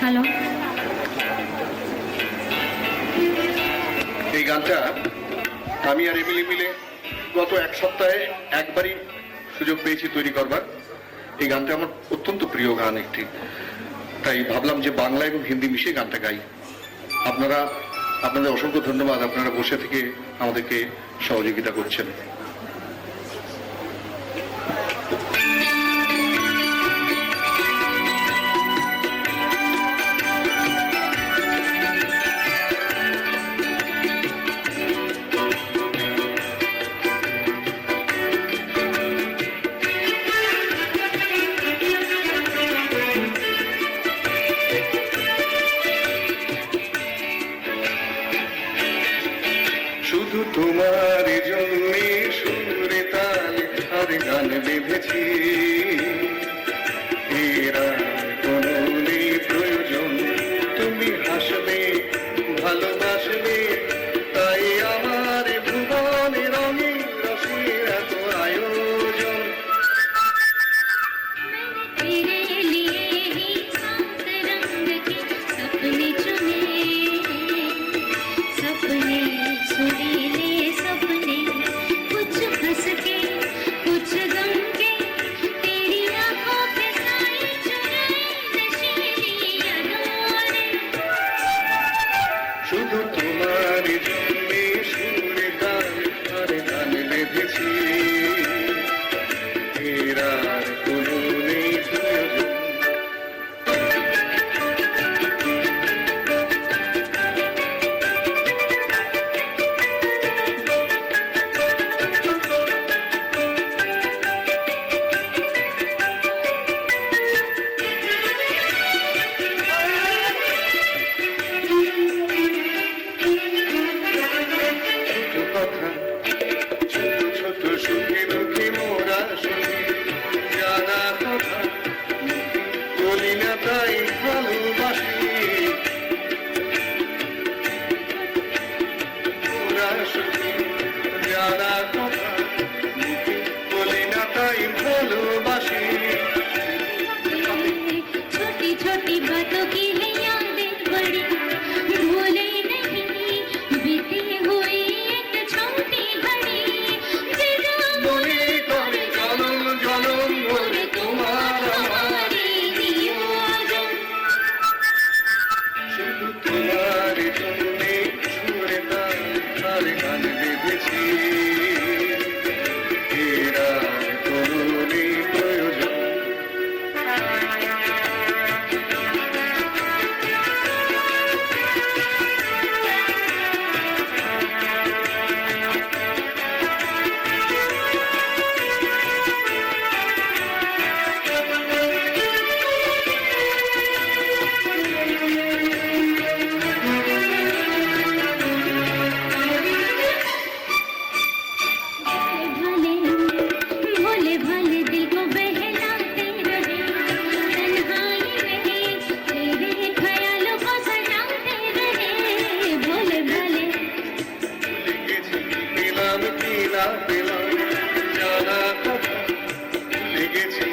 ভালো। এই গানটা আমি আর এমিলি মিলে গত এক সপ্তাহে একবারই সুযোগ পেয়েছি তৈরি করবার। এই গানটা আমার অত্যন্ত প্রিয় গান একটি, তাই ভাবলাম যে বাংলা এবং হিন্দি মিশিয়ে গানটা গাই। আপনাদের অসংখ্য ধন্যবাদ, আপনারা বসে থেকে আমাদেরকে সহযোগিতা করছেন। শুধু তোমার জন্যে সুরে তালে আর গান বেঁধেছি, এরা কোনো নেই প্রয়োজন, তুমি হাসবে ভালোবাসবে, তাই আমার ভুবনে রঙে রসের এত আয়োজন। শুধু তোমার জন্যে সুরে তাল আর গান বেঁধেছি, এরা কোনো নেই প্রয়োজন। ছোট সুখে দুঃখে মোরা শুনি জানা কথা, বলি না তাই ভালোবাসি, মোরা শুনি জানা কথা, বলি না তাই ভালোবাসি। छोटी छोटी बातों की है यादें बड़ी, भूले नहीं बीती हुई एक छोटी घड़ी, মনে করে জনম জনম ধরে তোমার हमारी नियोजन। শুধু তোমার জন্যে সুরে তাল আর গান বেঁধেছি, এরা কোনো নেই প্রয়োজন। भोले भाले दिल को बहलाते रहे, तन्हाई में तेरे ख्यालों को सजाते रहे, भोले भाले। ভুলে গেছি পেলাম কি না পেলাম জানা কথা, ভুলে গেছি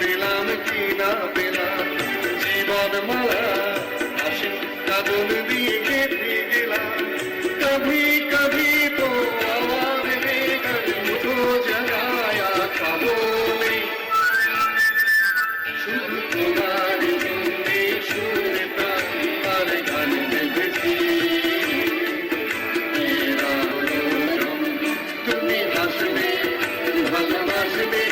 পেলাম কি না পেলাম, জীবন মালা আসে কাজল দিয়ে গেঁথে গেলাম, কভি কভি তো আওয়াজ বেগর মুঝো জাগায়া পাবো নেই। শুধু তোমার জন্যে সুরে তাল আর গান বেঁধেছি, এরা প্রয়োজন, তুমি হাসবে ভালোবাসবে,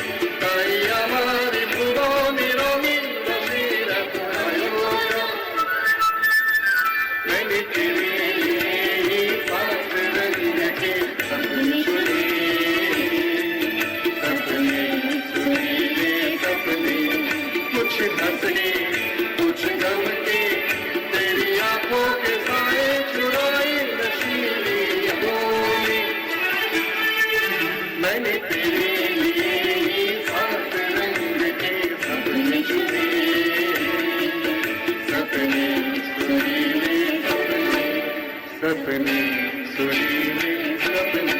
তাই আমার ভুবনে রঙিন রসের এত আয়োজন। मैंने तेरे लिए साथ रंग के सपने चुने, सपने सुरीले सपने, कुछ हंसने कुछ गम के, तेरी आंखों के साए चुराए नशीली यादों ने। मैंने तेरे लिए साथ रंग के सपने चुने, सपने सुरीले सपने सुरीले सपने।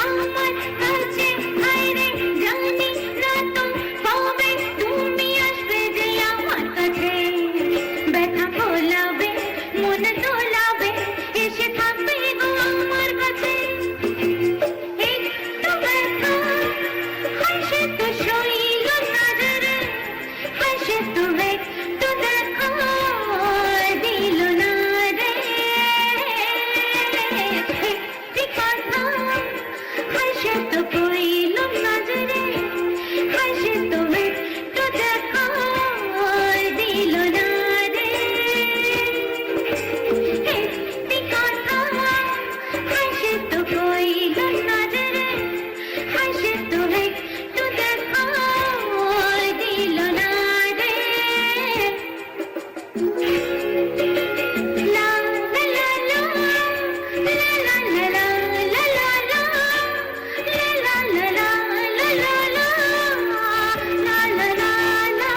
আমার কাছে হায় রে জানি না তো কবে তুমি আসবে যে আমার কাছে ব্যথা ভোলাবে মন দোলাবে এসে থাকবে গো আমার কাছে একটু ব্যথা হাসে তো শৈল নজরে হাসে তো একটু দেখা দিল না রে একটি কথা হাসে তো কইল নজরে হাসে তো একটু দেখা দিল না রে একটি কথা হাসে তো কইল নজরে হাসে তো একটু দেখা দিল না রে লা লা লা লা লা লা লা লা লা লা লা লা লা লা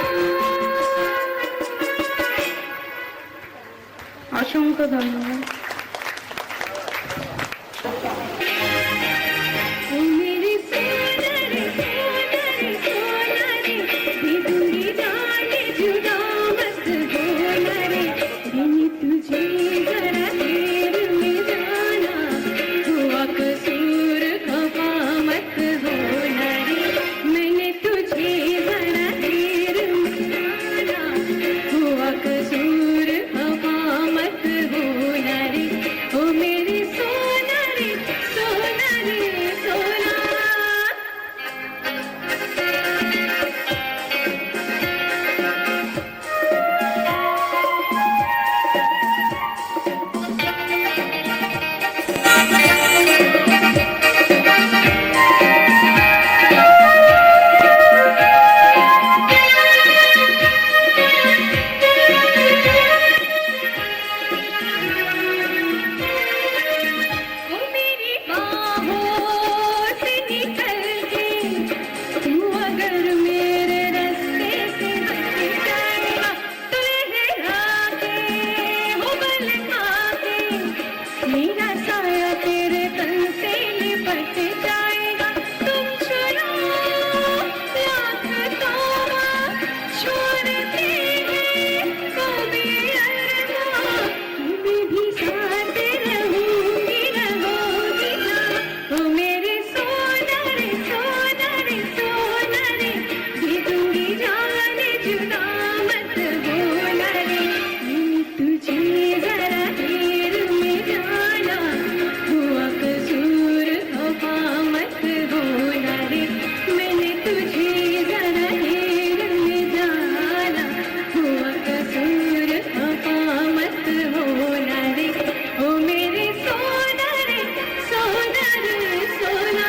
অসংখ্য ধন্যবাদ। ओ मेरे सोना रे सोना रे दे दूंगी जान जुदा मत होना रे मैंने तुझे जरा देर में जाना हुआ कसूर खफा मत होना रे मैंने तुझे जरा देर में जाना हुआ कसूर खफा मत होना रे ओ मेरे सोना रे सोना रे सोना ओ मेरी बाहों से निकल के तू अगर मेरे रास्ते से हट जाएगा तो लहरा के हो बल खा के मेरा साया तेरे तन से लिपट जाएगा तुम चुरा लाख तौबा छोड़ते हैं कभी अरमान तुम्हें भी साथ रहूंगी रहोगी ना ओ मेरे सोना रे सोना रे सोना रे दे दूंगी जान जुदा मत होना रे मैंने तुझे जरा देर में जाना हुआ कसूर खफा मत होना रे मैंने तुझे जरा देर में जाना हुआ कसूर खफा मत होना रे ओ मेरे सोना रे सोना रे सोना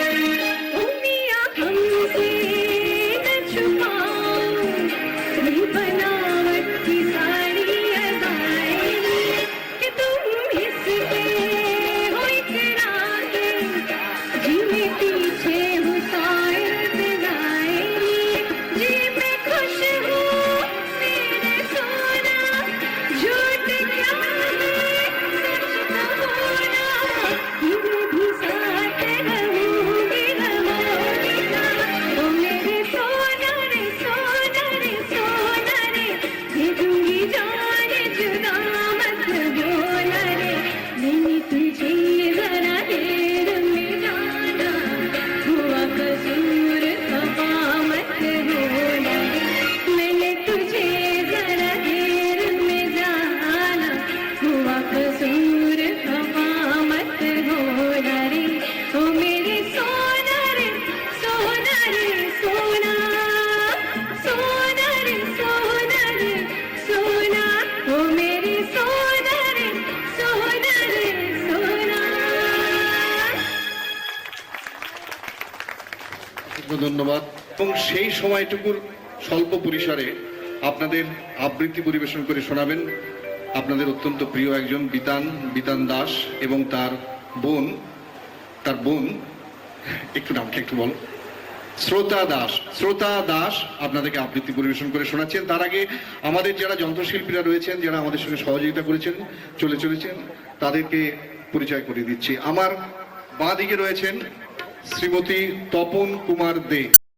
उम्मिया हमसे न छुपाओ ये बनावट की सारी अदाएं कि तुम इसके हो इकरा के जिन्हें पीछे हो सायर दिलाएंगी जी मैं खुश हूँ मेरे सोना झूठ क्या है सच तो होना कि मैं भी साथ रहूंगी रहोगी ना ओ मेरे सोना रे सोना रे सोना रे दे दूंगी जान जुदा मत होना रे मैंने तुझे जरा देर में जाना हुआ कसूर खफा मत होना रे मैंने तुझे जरा देर में जाना हुआ कसूर खफा मत होना रे ओ मेरे सोना रे सोना रे सोना सोना रे सोना रे सोना ओ मेरे सोना रे सोना रे सोना ধন্যবাদ। এবং সেই সময়টুকুর স্বল্প পরিসরে আপনাদের আবৃত্তি পরিবেশন করে শোনাবেন আপনাদের অত্যন্ত প্রিয় একজন বিতান দাস এবং তার বোন একটু নামটা একটু বলো। শ্রোতা দাস আপনাদেরকে আবৃত্তি পরিবেশন করে শোনাচ্ছেন। তার আগে আমাদের যারা যন্ত্রশিল্পীরা রয়েছেন, যারা আমাদের সঙ্গে সহযোগিতা করেছেন চলেছেন, তাদেরকে পরিচয় করে দিচ্ছি। আমার বাঁ দিকে রয়েছেন শ্রীমতী তপন কুমার দে।